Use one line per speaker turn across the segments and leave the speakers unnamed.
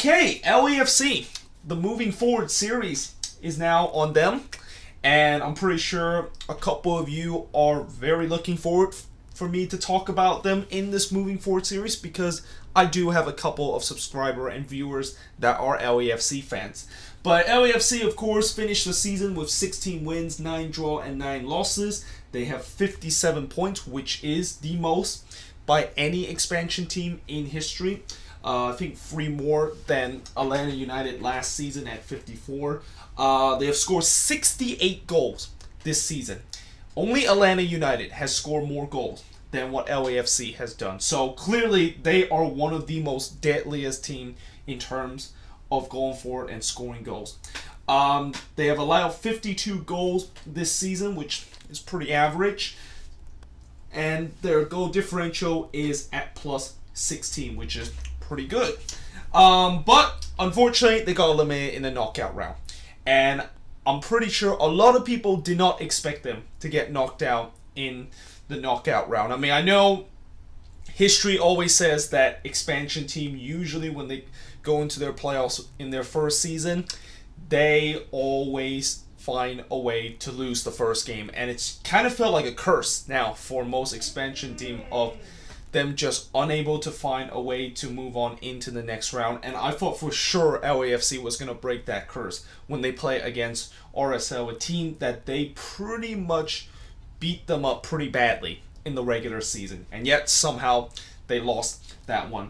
Okay, LAFC, the Moving Forward series is now on them, and I'm pretty sure a couple of you are very looking forward for me to talk about them in this Moving Forward series because I do have a couple of subscriber and viewers that are LAFC fans. But LAFC, of course, finished the season with 16 wins, 9 draw, and 9 losses. They have 57 points, which is the most by any expansion team in history. I think 3 more than Atlanta United last season at 54. They have scored 68 goals this season. Only Atlanta United has scored more goals than what LAFC has done. So clearly they are one of the most deadliest team in terms of going forward and scoring goals. They have allowed 52 goals this season, which is pretty average. And their goal differential is at plus 16, which is pretty good. But unfortunately, they got eliminated in the knockout round. And I'm pretty sure a lot of people did not expect them to get knocked out in the knockout round. I mean, I know history always says that expansion team, usually when they go into their playoffs in their first season, they always find a way to lose the first game. And it's kind of felt like a curse now for most expansion team of them just unable to find a way to move on into the next round. And I thought for sure LAFC was going to break that curse when they play against RSL, a team that they pretty much beat them up pretty badly in the regular season. And yet somehow they lost that one.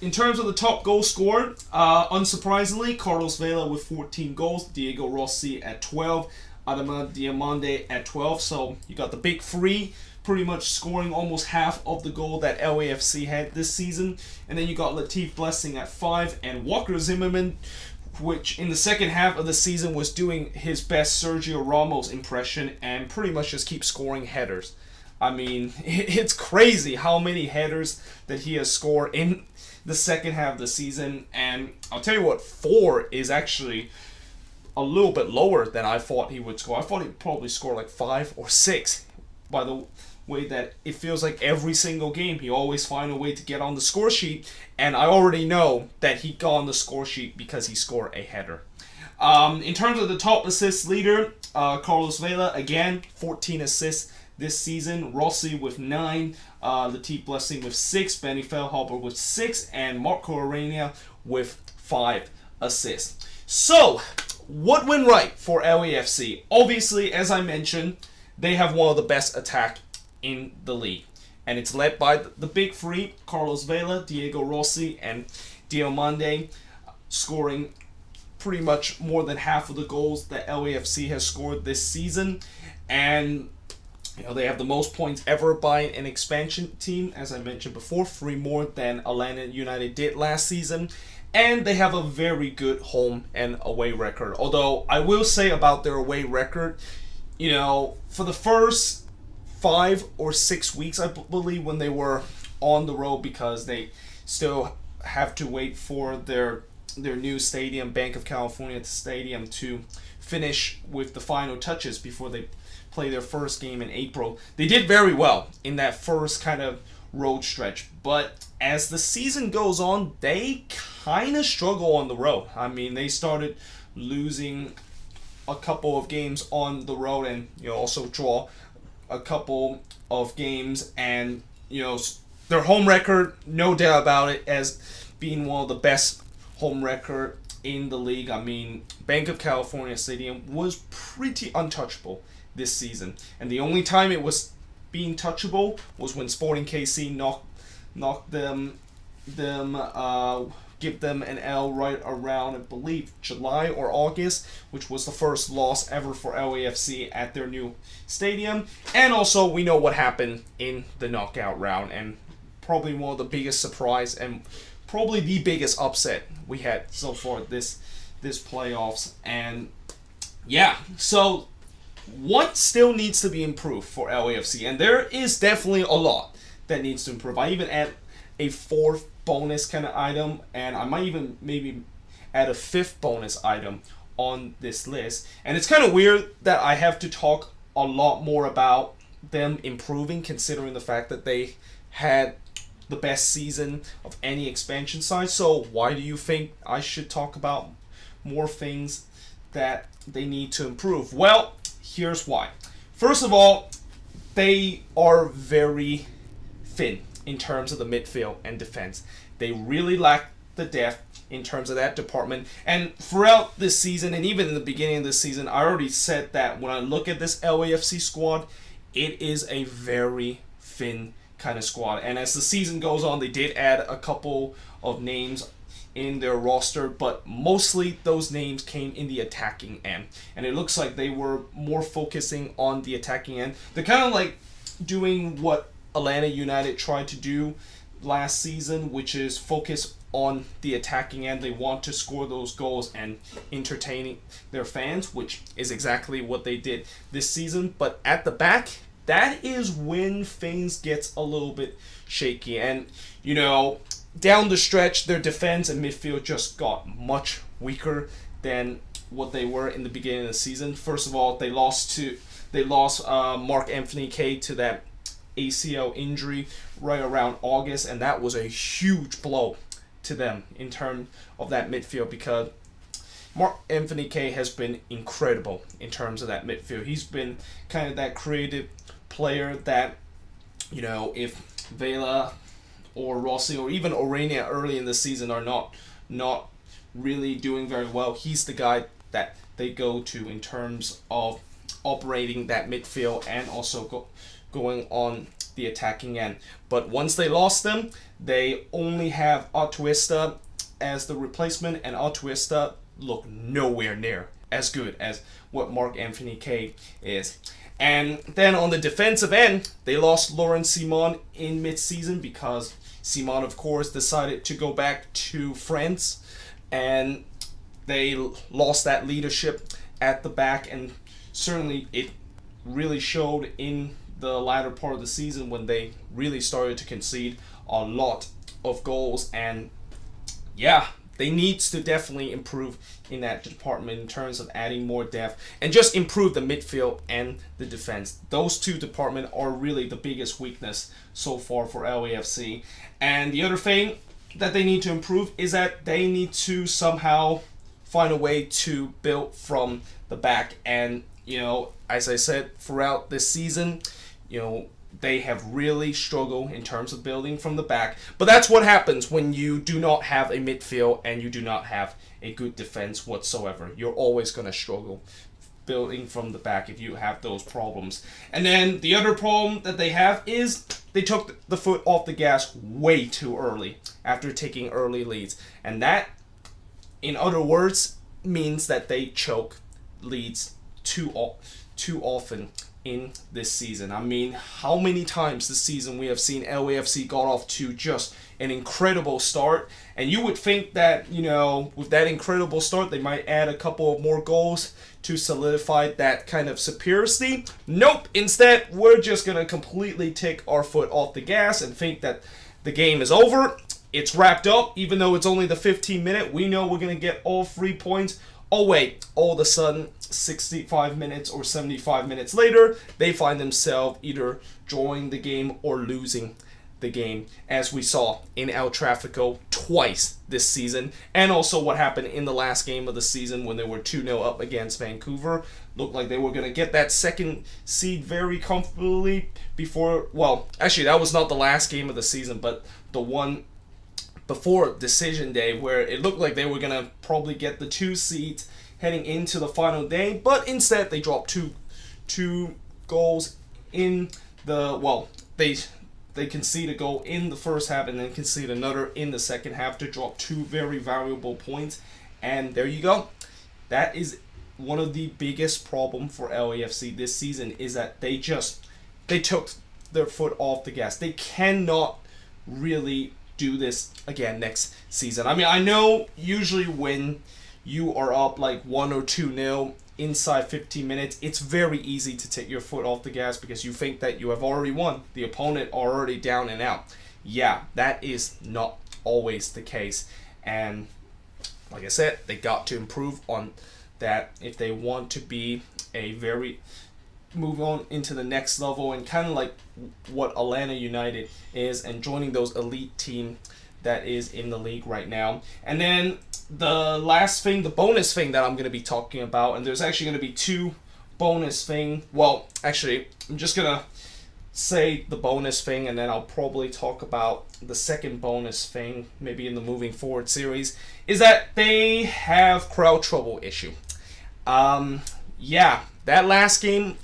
In terms of the top goal scorer, unsurprisingly, Carlos Vela with 14 goals, Diego Rossi at 12, Adama Diomande at 12. So you got the big three pretty much scoring almost half of the goal that LAFC had this season. And then you got Latif Blessing at 5 and Walker Zimmerman, which in the second half of the season was doing his best Sergio Ramos impression and pretty much just keeps scoring headers. I mean, it's crazy how many headers that he has scored in the second half of the season. And I'll tell you what, 4 is actually a little bit lower than I thought he would score. I thought he'd probably score like 5 or 6 by the way that it feels like every single game he always find a way to get on the score sheet, and I already know that he got on the score sheet because he scored a header. In terms of the top assist leader, Carlos Vela, again, 14 assists this season, Rossi with 9, Latif Blessing with 6, Benny Feilhaber with 6, and Marco Arena with 5 assists. So, what went right for LAFC? Obviously, as I mentioned, they have one of the best attack in the league. And it's led by the big three, Carlos Vela, Diego Rossi, and Diomande, scoring pretty much more than half of the goals that LAFC has scored this season. And they have the most points ever by an expansion team, as I mentioned before, 3 more than Atlanta United did last season. And they have a very good home and away record. Although I will say about their away record, for the first 5 or 6 weeks, I believe, when they were on the road, because they still have to wait for their new stadium, Bank of California Stadium, to finish with the final touches before they play their first game in April. They did very well in that first kind of road stretch, but as the season goes on, they kind of struggle on the road. I mean, they started losing a couple of games on the road and also draw a couple of games, and their home record, no doubt about it, as being one of the best home record in the league. I mean, Bank of California Stadium was pretty untouchable this season, and the only time it was being touchable was when Sporting KC knocked them give them an L right around, I believe, July or August, which was the first loss ever for LAFC at their new stadium. And also, we know what happened in the knockout round, and probably one of the biggest surprise and probably the biggest upset we had so far this playoffs. And yeah, so what still needs to be improved for LAFC? And there is definitely a lot that needs to improve. I even add a 4th bonus kind of item, and I might even maybe add a 5th bonus item on this list. And it's kind of weird that I have to talk a lot more about them improving, considering the fact that they had the best season of any expansion side. So why do you think I should talk about more things that they need to improve? Well, here's why. First of all, they are very thin in terms of the midfield and defense. They really lack the depth in terms of that department. And throughout this season, and even in the beginning of this season, I already said that when I look at this LAFC squad, it is a very thin kind of squad. And as the season goes on, they did add a couple of names in their roster, but mostly those names came in the attacking end. And it looks like they were more focusing on the attacking end. They're kind of like doing what Atlanta United tried to do last season, which is focus on the attacking end. They want to score those goals and entertaining their fans, which is exactly what they did this season. But at the back, that is when things gets a little bit shaky. And, you know, down the stretch, their defense and midfield just got much weaker than what they were in the beginning of the season. First of all, they lost Mark Anthony Kaye to that ACL injury right around August, and that was a huge blow to them in terms of that midfield, because Mark Anthony Kaye has been incredible in terms of that midfield. He's been kind of that creative player that, you know, if Vela or Rossi or even Orania early in the season are not really doing very well, he's the guy that they go to in terms of operating that midfield and also going on the attacking end. But once they lost them, they only have Atuesta as the replacement, and Atuesta looked nowhere near as good as what Mark Anthony Kaye is. And then on the defensive end, they lost Laurent Simon in mid-season because Simon, of course, decided to go back to France, and they lost that leadership at the back, and certainly it really showed in the latter part of the season when they really started to concede a lot of goals. And yeah, they need to definitely improve in that department in terms of adding more depth and just improve the midfield and the defense. Those two departments are really the biggest weakness so far for LAFC. And the other thing that they need to improve is that they need to somehow find a way to build from the back. And, you know, as I said, throughout this season, you know, they have really struggled in terms of building from the back. But that's what happens when you do not have a midfield and you do not have a good defense whatsoever. You're always going to struggle building from the back if you have those problems. And then the other problem that they have is they took the foot off the gas way too early after taking early leads. And that, in other words, means that they choke leads too often in this season. I mean, how many times this season we have seen LAFC got off to just an incredible start, and you would think that, you know, with that incredible start they might add a couple of more goals to solidify that kind of superiority. Nope, instead we're just gonna completely take our foot off the gas and think that the game is over, it's wrapped up. Even though it's only the 15th minute, we know we're gonna get all 3 points. Oh wait, all of a sudden, 65 minutes or 75 minutes later, they find themselves either drawing the game or losing the game, as we saw in El Tráfico twice this season, and also what happened in the last game of the season when they were 2-0 up against Vancouver. Looked like they were going to get that second seed very comfortably before, well, actually that was not the last game of the season, but the one before decision day, where it looked like they were going to probably get the 2 seeds heading into the final day, but instead they dropped two goals in the, well, they concede a goal in the first half and then concede another in the second half to drop 2 very valuable points. And there you go. That is one of the biggest problem for LAFC this season, is that they took their foot off the gas. They cannot really do this again next season. I mean, I know usually when you are up like 1 or 2-0 inside 15 minutes, it's very easy to take your foot off the gas because you think that you have already won. The opponent are already down and out. Yeah, that is not always the case. And like I said, they got to improve on that if they want to be a very move on into the next level and kind of like what Atlanta United is and joining those elite team that is in the league right now. And then the last thing, the bonus thing that I'm going to be talking about, and there's actually going to be two bonus thing. Well, actually, I'm just going to say the bonus thing and then I'll probably talk about the second bonus thing maybe in the moving forward series, is that they have crowd trouble issue. Yeah, that last game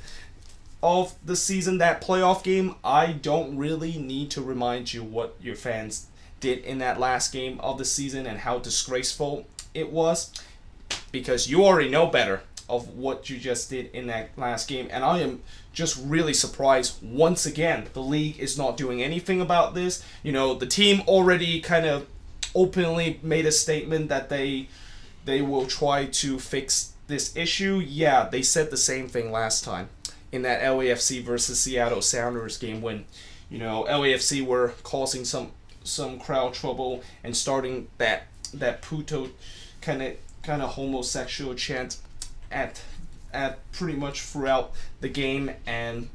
of the season, that playoff game, I don't really need to remind you what your fans did in that last game of the season and how disgraceful it was, because you already know better of what you just did in that last game. And I am just really surprised once again the league is not doing anything about this. You know, the team already kind of openly made a statement that they will try to fix this issue. Yeah, they said the same thing last time in that LAFC versus Seattle Sounders game when, you know, LAFC were causing some crowd trouble and starting that puto kind of homosexual chant at pretty much throughout the game. And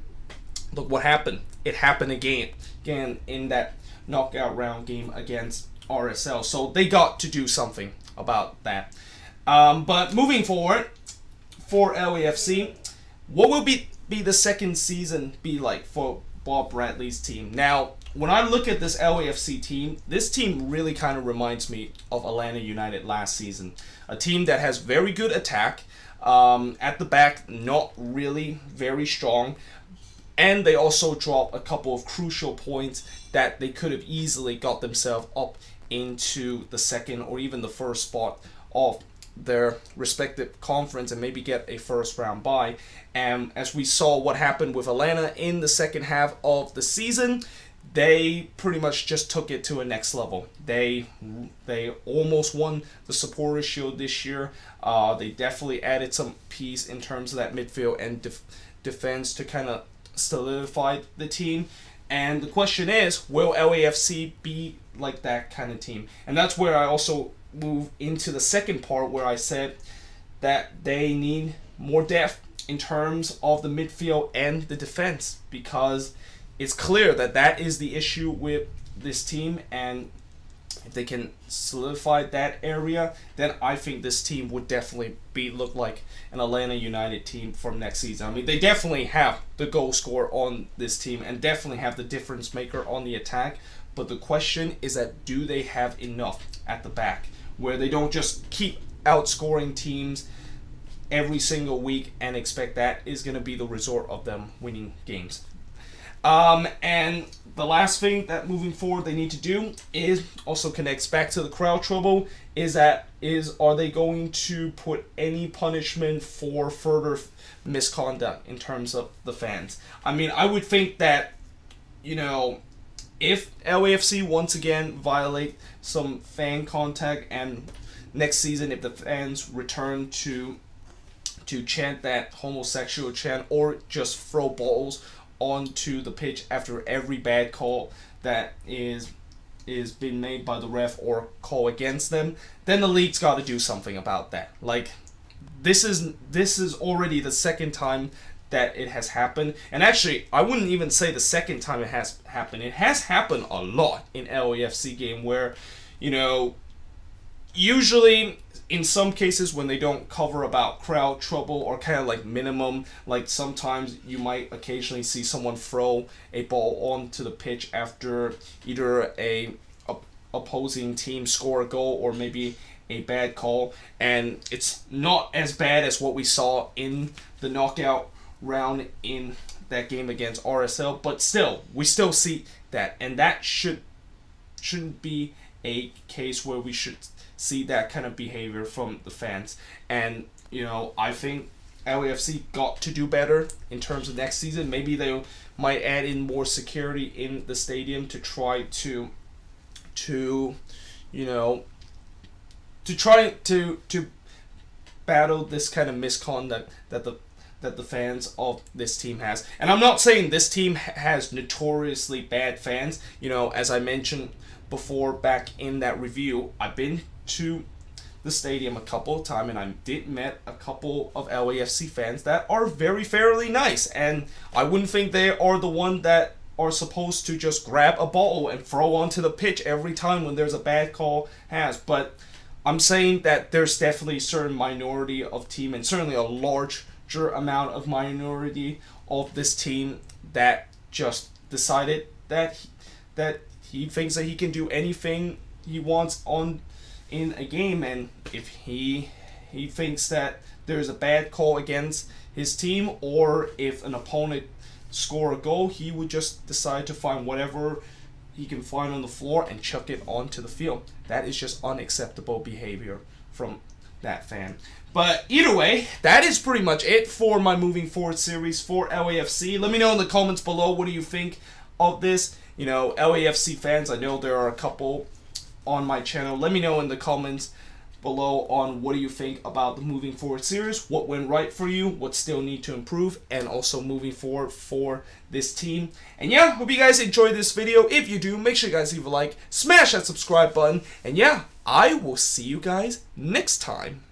look what happened. It happened again in that knockout round game against RSL. So they got to do something about that. But moving forward for LAFC, what will be the second season be like for Bob Bradley's team? Now, when I look at this LAFC team, this team really kind of reminds me of Atlanta United last season. A team that has very good attack, at the back, not really very strong, and they also drop a couple of crucial points that they could have easily got themselves up into the second or even the first spot of their respective conference and maybe get a first round bye. And as we saw what happened with Atlanta in the second half of the season, they pretty much just took it to a next level. They almost won the Supporters Shield this year. They definitely added some piece in terms of that midfield and defense to kind of solidify the team. And the question is, will LAFC be like that kind of team? And that's where I also move into the second part where I said that they need more depth in terms of the midfield and the defense, because it's clear that that is the issue with this team. And if they can solidify that area, then I think this team would definitely look like an Atlanta United team from next season. I mean, they definitely have the goal scorer on this team and definitely have the difference maker on the attack. But the question is that, do they have enough at the back where they don't just keep outscoring teams every single week and expect that is going to be the result of them winning games? And the last thing that moving forward they need to do is also connects back to the crowd trouble, are they going to put any punishment for further misconduct in terms of the fans? I mean, I would think that, you know, if LAFC once again violate some fan contact and next season if the fans return to chant that homosexual chant or just throw balls onto the pitch after every bad call that is being made by the ref or call against them, then the league's got to do something about that. Like, this is already the second time that it has happened. And actually, I wouldn't even say the second time it has happened. It has happened a lot in LAFC game where, you know, usually in some cases when they don't cover about crowd trouble or kind of like minimum, like sometimes you might occasionally see someone throw a ball onto the pitch after either a opposing team score a goal or maybe a bad call, and it's not as bad as what we saw in the knockout round in that game against RSL, but still, we still see that, and that shouldn't be a case where we should see that kind of behavior from the fans. And, you know, I think LAFC got to do better in terms of next season. Maybe they might add in more security in the stadium to try to you know, to try to battle this kind of misconduct that the fans of this team has. And I'm not saying this team has notoriously bad fans. You know, as I mentioned before back in that review, I've been to the stadium a couple of times, and I did met a couple of LAFC fans that are very fairly nice, and I wouldn't think they are the one that are supposed to just grab a ball and throw onto the pitch every time when there's a bad call but I'm saying that there's definitely a certain minority of team, and certainly a larger amount of minority of this team, that just decided that he thinks that he can do anything he wants in a game, and if he thinks that there's a bad call against his team, or if an opponent score a goal, he would just decide to find whatever he can find on the floor and chuck it onto the field. That is just unacceptable behavior from that fan. But either way, that is pretty much it for my moving forward series for LAFC. Let me know in the comments below, what do you think of this? You know, LAFC fans, I know there are a couple on my channel. Let me know in the comments below on what do you think about the moving forward series, what went right for you, what still need to improve, and also moving forward for this team. And yeah, hope you guys enjoyed this video. If you do, make sure you guys leave a like, smash that subscribe button, and yeah, I will see you guys next time.